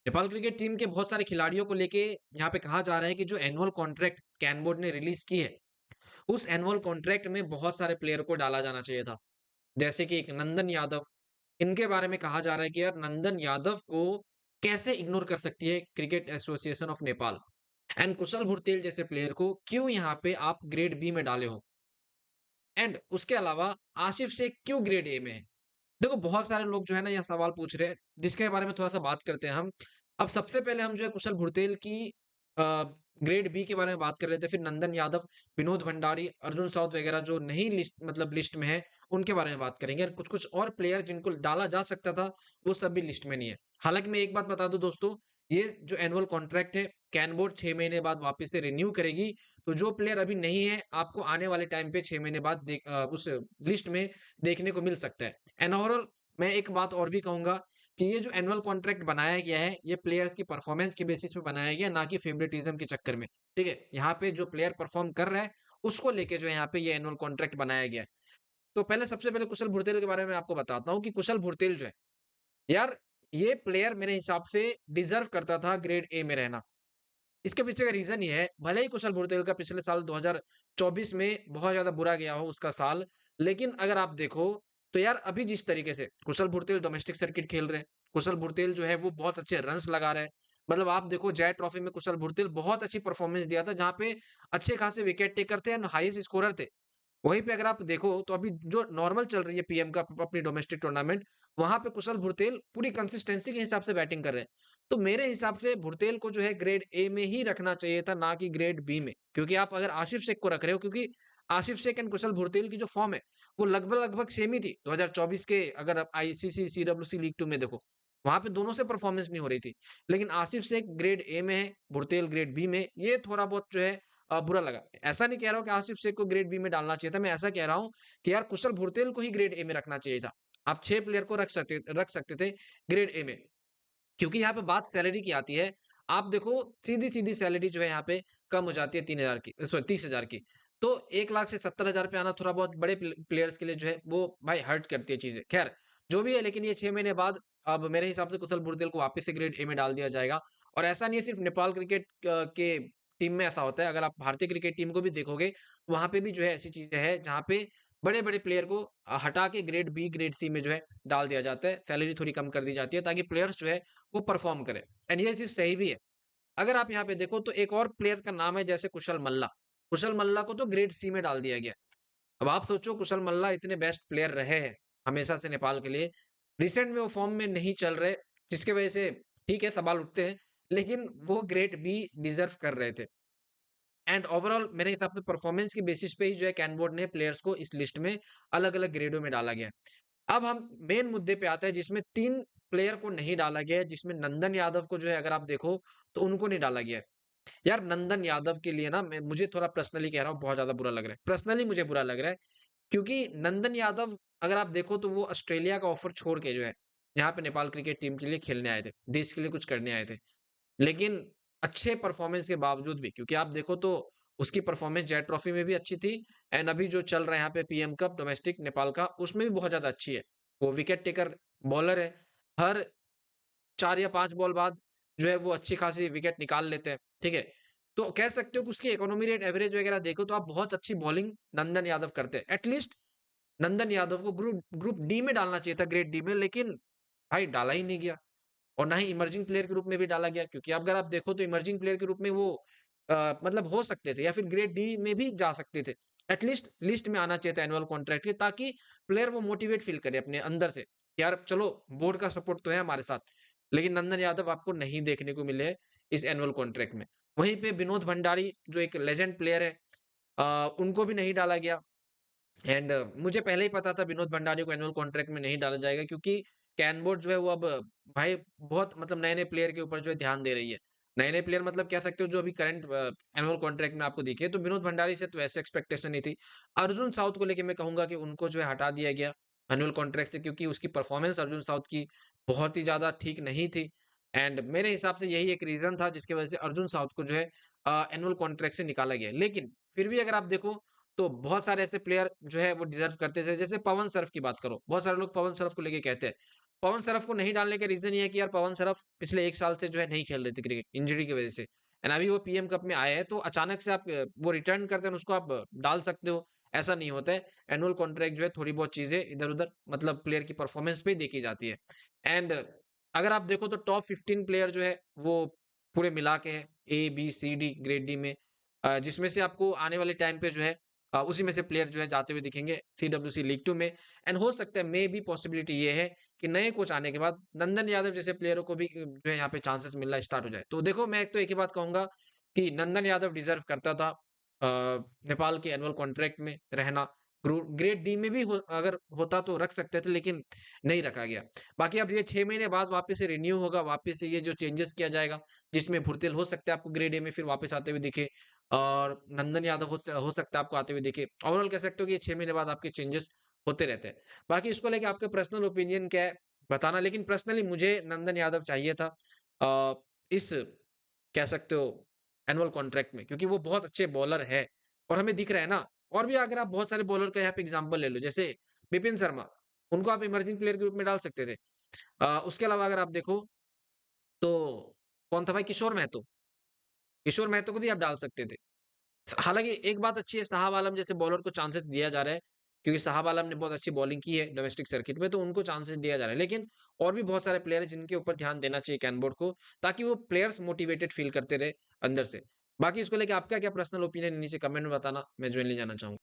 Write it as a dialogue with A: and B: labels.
A: Nepal cricket team के बहुत सारे खिलाड़ियों को लेके यहाँ पे कहा जा रहा है कि जो एनुअल कॉन्ट्रैक्ट कैन बोर्ड ने रिलीज की है, उस एनुअल कॉन्ट्रैक्ट में बहुत सारे प्लेयर को डाला जाना चाहिए था। जैसे कि एक नंदन यादव, इनके बारे में कहा जा रहा है कि यार नंदन यादव को कैसे इग्नोर कर सकती है cricket association of Nepal and Kushal Bhurtel जैसे प्लेयर को क्यों यहाँ पे आप ग्रेड बी में डाले हो एंड उसके अलावा आसिफ शेख क्यों ग्रेड ए में है। देखो बहुत सारे लोग जो है ना यह सवाल पूछ रहे हैं, जिसके बारे में थोड़ा सा बात करते हैं हम। अब सबसे पहले हम जो है कुशल भुरतेल की ग्रेड बी के बारे में बात कर रहे थे, फिर नंदन यादव, विनोद भंडारी, अर्जुन साउथ वगैरह जो नहीं लिस्ट मतलब लिस्ट में है, उनके बारे में बात करेंगे। और कुछ कुछ और प्लेयर जिनको डाला जा सकता था, वो सब भी लिस्ट में नहीं है। हालांकि मैं एक बात बता दूं दोस्तों, ये जो एनुअल कॉन्ट्रैक्ट है, कैन बोर्ड 6 महीने बाद वापस से रिन्यू करेगी। तो जो प्लेयर अभी नहीं है, आपको आने वाले टाइम पे 6 महीने बाद उस लिस्ट में देखने को मिल सकता है। एंड ओवरऑल मैं एक बात और भी कहूंगा कि ये जो एनुअल कॉन्ट्रैक्ट बनाया गया है, ये प्लेयर्स की परफॉर्मेंस के बेसिस पे बनाया गया, ना कि फेवरेटिज्म के चक्कर में। ठीक है, यहाँ पे जो प्लेयर परफॉर्म कर रहा है, उसको लेके जो है यहाँ पे ये एनुअल कॉन्ट्रैक्ट बनाया गया है। तो पहले सबसे पहले कुशल भुरतेल के बारे में आपको बताता हूँ कि कुशल भुरतेल जो है, यार ये प्लेयर मेरे हिसाब से डिजर्व करता था ग्रेड ए में रहना। इसके पीछे का रीजन ये है, भले ही कुशल भुरतेल का पिछले साल 2024 में बहुत ज्यादा बुरा गया हो उसका साल, लेकिन अगर आप देखो तो यार अभी जिस तरीके से कुशल भुरतेल डोमेस्टिक सर्किट खेल रहे हैं, कुशल भुरतेल जो है वो बहुत अच्छे रन्स लगा रहे हैं। मतलब आप देखो जय ट्रॉफी में कुशल भुरतेल बहुत अच्छी परफॉर्मेंस दिया था, जहां पे अच्छे खासे विकेट टेकर थे एंड हाईएस्ट स्कोरर थे। वहीं पे अगर आप देखो तो अभी जो नॉर्मल चल रही है पीएम का अपनी डोमेस्टिक टूर्नामेंट, वहां पे कुशल भुरतेल पूरी कंसिस्टेंसी के हिसाब से बैटिंग कर रहे हैं। तो मेरे हिसाब से भुरतेल को जो है ग्रेड ए में ही रखना चाहिए था, ना कि ग्रेड बी में। क्योंकि आप अगर आसिफ शेख को रख रहे हो, क्योंकि आसिफ शेख एंड कुशल भुरतेल की जो फॉर्म है, वो लगभग लगभग सेम ही थी 2024 के। अगर आप आईसीसी सीडब्ल्यूसी लीग 2 में देखो, वहां पे दोनों से परफॉर्मेंस नहीं हो रही थी। लेकिन आसिफ शेख ग्रेड ए में है, भुरतेल ग्रेड बी में, ये थोड़ा बहुत जो है बुरा लगा। ऐसा नहीं कह रहा हूँ कि आसिफ शेख को ग्रेड बी में डालना चाहिए था, मैं ऐसा कह रहा हूँ कि यार कुशल भुरतेल को ही ग्रेड ए में रखना चाहिए था। आप 6 प्लेयर को रख सकते थे ग्रेड ए में। क्योंकि यहाँ पे बात सैलरी की आती है। आप देखो सीधी-सीधी सैलरी जो है यहाँ पे कम हो जाती है 3000 की, सॉरी 30,000 की। तो 1 लाख से 70,000 पे आना थोड़ा बहुत बड़े प्लेयर्स के लिए जो है वो भाई हर्ट करती है चीज़ें। ख़ैर, जो भी है, लेकिन ये 6 महीने बाद अब मेरे हिसाब से कुशल बुरदेल को वापस से ग्रेड ए में डाल दिया जाएगा। और ऐसा नहीं है सिर्फ़ नेपाल क्रिकेट के टीम में ऐसा होता है। अगर आप भारतीय क्रिकेट टीम को भी देखोगे, वहाँ पे भी जो है ऐसी चीज़ें हैं जहाँ पे बड़े-बड़े प्लेयर को हटा के ग्रेड बी, ग्रेड सी में जो है डाल दिया जाता है। सैलरी थोड़ी कम कर दी जाती है ताकि प्लेयर्स जो है वो परफॉर्म करे। एंड ये चीज़ सही भी है। अगर आप यहाँ पे देखो तो एक और प्लेयर का नाम है जैसे कुशल मल्ला। कुशल मल्ला को तो ग्रेड सी में डाल दिया गया। अब आप सोचो कुशल मल्ला इतने बेस्ट प्लेयर रहे हैं हमेशा से नेपाल के लिए। रिसेंट में वो फॉर्म में नहीं चल रहे, जिसकी वजह से ठीक है सवाल उठते हैं, लेकिन वो ग्रेड बी डिज़र्व कर रहे थे। एंड ओवरऑल मेरे हिसाब से परफॉर्मेंस के बेसिस पे ही जो है कैन बोर्ड ने प्लेयर्स को इस लिस्ट में अलग-अलग ग्रेडों में डाला गया है। अब हम मेन मुद्दे पे आते हैं जिसमें 3 प्लेयर को नहीं डाला गया है, जिसमें नंदन यादव को जो है अगर आप देखो तो उनको नहीं डाला गया है। यार नंदन यादव के लिए ना मैं मुझे थोड़ा पर्सनली कह रहा हूँ बहुत ज़्यादा बुरा लग रहा है। पर्सनली मुझे बुरा लग रहा है क्योंकि नंदन यादव अगर आप देखो तो वो ऑस्ट्रेलिया का ऑफर छोड़ के जो है यहाँ पे नेपाल क्रिकेट टीम के लिए खेलने आए थे। देश के लिए कुछ करने आए थे। लेकिन अच्छे परफॉर्मेंस के बावजूद भी, क्योंकि आप देखो तो उसकी परफॉर्मेंस जेट ट्रॉफी में भी अच्छी थी एंड अभी जो चल रहा है यहाँ पे पीएम कप डोमेस्टिक नेपाल का, उसमें भी बहुत ज्यादा अच्छी है। वो विकेट टेकर बॉलर है। हर 4 या 5 बॉल बाद जो है वो अच्छी खासी विकेट निकाल लेते हैं। ठीक है, तो कह सकते हो कि उसकी इकोनॉमी रेट एवरेज वगैरह देखो तो आप बहुत अच्छी बॉलिंग नंदन यादव करते हैं। एटलीस्ट नंदन यादव को ग्रुप ग्रुप डी में डालना चाहिए था, ग्रेड डी में, लेकिन भाई डाला ही नहीं गया। और ना ही इमर्जिंग प्लेयर के रूप में भी डाला गया, क्योंकि अगर आप देखो तो इमर्जिंग प्लेयर के रूप में वो मतलब हो सकते थे या फिर ग्रेड डी में भी जा सकते थे। एटलीस्ट लिस्ट में आना चाहिए था एनुअल कॉन्ट्रैक्ट के, ताकि प्लेयर वो मोटिवेट फील करे अपने अंदर से कि यार चलो बोर्ड का सपोर्ट तो है हमारे साथ। लेकिन नंदन यादव आपको नहीं देखने को मिले इस एनुअल कॉन्ट्रैक्ट में। वहीं पे विनोद भंडारी जो एक लेजेंड प्लेयर है, उनको भी नहीं डाला गया। एंड मुझे पहले ही पता था विनोद भंडारी को एनुअल कॉन्ट्रैक्ट में नहीं डाला जाएगा, क्योंकि कैन बोर्ड जो है वो अब भाई बहुत मतलब नए-नए प्लेयर के ऊपर जो है ध्यान दे रही है। नए-नए प्लेयर मतलब कह सकते हो जो अभी करंट एनुअल कॉन्ट्रैक्ट में आपको दिखे, तो विनोद भंडारी से तो ऐसे एक्सपेक्टेशन नहीं थी। अर्जुन साउथ को लेके मैं कहूँगा कि उनको जो है हटा दिया गया एनुअल कॉन्ट्रैक्ट से, क्योंकि उसकी परफॉर्मेंस अर्जुन साउथ की बहुत ही ज़्यादा ठीक नहीं थी। एंड मेरे हिसाब से यही एक रीज़न था जिसकी वजह से अर्जुन साउथ को जो है एनुअल कॉन्ट्रैक्ट से निकाला गया। लेकिन फिर भी अगर आप देखो तो बहुत सारे ऐसे प्लेयर जो है वो डिज़र्व करते थे। जैसे पवन सराफ की बात करो, बहुत सारे लोग पवन सराफ को लेके कहते हैं। पवन सराफ को नहीं डालने का रीज़न ये है कि यार पवन सराफ पिछले 1 साल से जो है नहीं खेल रहे थे क्रिकेट, इंजरी की वज़ह से। एंड अभी वो पीएम कप में आए हैं, तो अचानक से आप वो रिटर्न करते हैं, उसको आप डाल सकते हो, ऐसा नहीं होता है। एनुअल कॉन्ट्रैक्ट जो है थोड़ी बहुत चीज़ें इधर-उधर मतलब प्लेयर की परफॉर्मेंस पे ही देखी जाती है। एंड अगर आप देखो तो टॉप 15 प्लेयर जो है वो पूरे मिला के हैं ए, बी, सी, डी ग्रेड डी में, जिसमें से आपको आने वाले टाइम पे जो है उसी में से प्लेयर जो है जाते हुए दिखेंगे सीडब्ल्यूसी लीग 2 में। एंड हो सकता है मे बी पॉसिबिलिटी ये है कि नए कोच आने के बाद नंदन यादव जैसे प्लेयरों को भी जो है यहाँ पे चांसेस मिलना स्टार्ट हो जाए। तो देखो मैं एक तो एक ही बात कहूँगा कि नंदन यादव डिज़र्व करता था नेपाल के एनुअल कॉन्ट्रैक्ट में रहना। ग्रेड डी में भी अगर होता तो रख सकते थे, लेकिन नहीं रखा गया। बाकी अब ये 6 महीने बाद वापस से रिन्यू होगा, वापस से ये जो चेंजेस किया जाएगा, जिसमें भुरतेल हो सकता है आपको ग्रेड ए में फिर वापस आते हुए दिखे और नंदन यादव हो सकता है आपको आते हुए दिखे। ओवरऑल कह सकते हो कि ये 6 महीने बाद आपके चेंजेस होते रहते हैं। बाकी इसको लेके आपका पर्सनल ओपिनियन क्या है बताना, लेकिन पर्सनली मुझे नंदन यादव चाहिए था इस कह सकते हो एनुअल कॉन्ट्रैक्ट में, क्योंकि वो बहुत अच्छे बॉलर है और हमें दिख रहा है ना। और भी अगर आप बहुत सारे बॉलर का यहाँ पे एग्जांपल ले लो, जैसे विपिन शर्मा, उनको आप इमर्जिंग प्लेयर के रूप में डाल सकते थे। उसके अलावा अगर आप देखो तो कौन था भाई, किशोर महतो, किशोर महतो को भी आप डाल सकते थे। हालाँकि एक बात अच्छी है, शाह आलम जैसे बॉलर को चांसेस दिया जा रहा है, क्योंकि शाह आलम ने बहुत अच्छी बॉलिंग की है डोमेस्टिक सर्किट में, तो उनको चांसेस दिया जा रहा है। लेकिन और भी बहुत सारे प्लेयर हैं जिनके ऊपर ध्यान देना चाहिए कैन बोर्ड को, ताकि वो प्लेयर्स मोटिवेटेड फील करते रहे अंदर से। बाकी इसको लेके आपका क्या पर्सनल ओपिनियन नीचे कमेंट में बताना, मैं जेनुइनली जानना चाहूँगा।